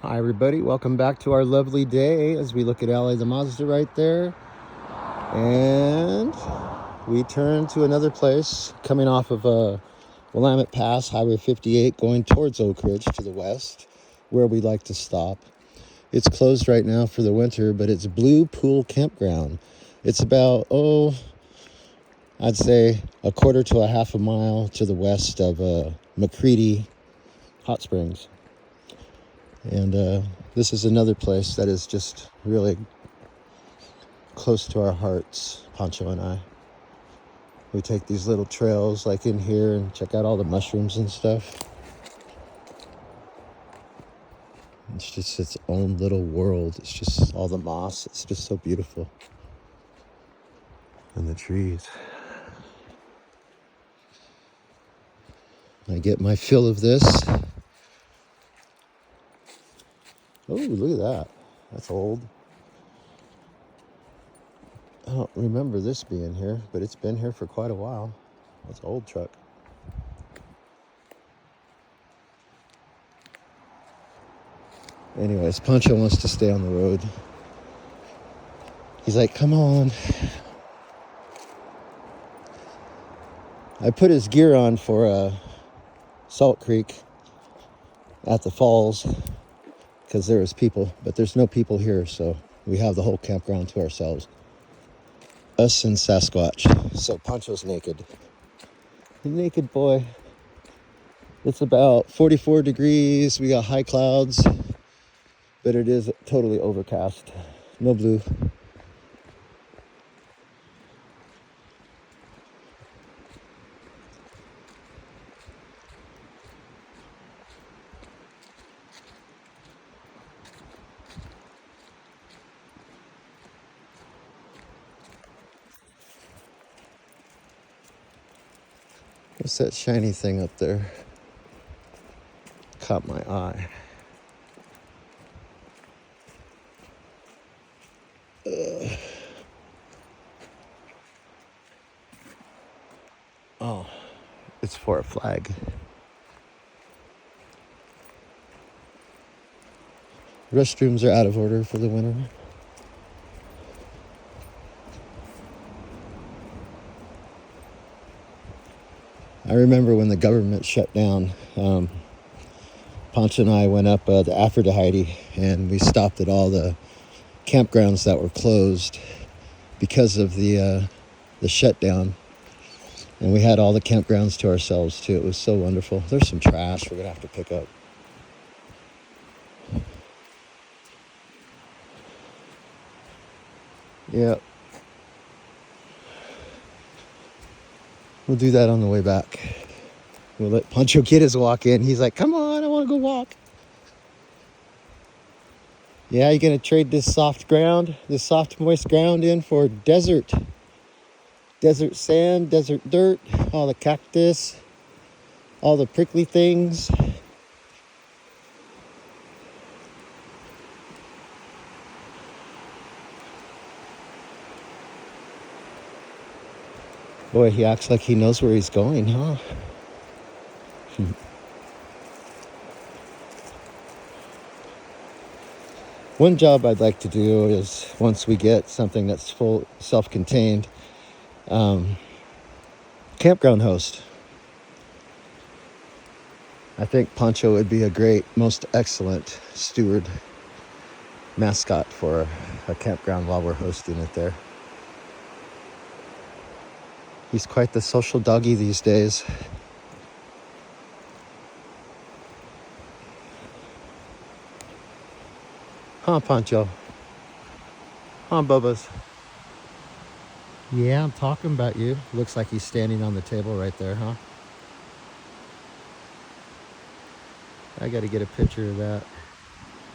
Hi everybody, welcome back to our lovely day as we look at Alley the Mazda right there. And we turn to another place coming off of Willamette Pass, Highway 58, going towards Oak Ridge to the west, where we like to stop. It's closed right now for the winter, but it's Blue Pool Campground. It's about, I'd say a quarter to a half a mile to the west of McCready Hot Springs. And this is another place that is just really close to our hearts, Pancho and I. We take these little trails like in here and check out all the mushrooms and stuff. It's just its own little world. It's just all the moss. It's just so beautiful. And the trees. I get my fill of this. Oh, look at that. That's old. I don't remember this being here, but it's been here for quite a while. That's an old truck. Anyways, Pancho wants to stay on the road. He's like, come on. I put his gear on for Salt Creek at the falls because there was people, but there's no people here, so we have the whole campground to ourselves. Us and Sasquatch. So Pancho's naked. The naked boy. It's about 44 degrees. We got high clouds, but it is totally overcast. No blue. What's that shiny thing up there? Caught my eye. Oh, it's for a flag. Restrooms are out of order for the winter. I remember when the government shut down, Pancho and I went up the Aphrodite and we stopped at all the campgrounds that were closed because of the shutdown. And we had all the campgrounds to ourselves too. It was so wonderful. There's some trash we're gonna have to pick up. Yeah. We'll do that on the way back. We'll let Pancho get his walk in. He's like, come on, I want to go walk. Yeah, you're going to trade this soft ground, this soft, moist ground in for desert. Desert sand, desert dirt, all the cactus, all the prickly things. Boy, he acts like he knows where he's going, huh? One job I'd like to do is, once we get something that's full, self-contained, campground host. I think Pancho would be a great, most excellent steward, mascot for a campground while we're hosting it there. He's quite the social doggy these days. Huh, Pancho? Huh, Bubba's? Yeah, I'm talking about you. Looks like he's standing on the table right there, huh? I gotta get a picture of that.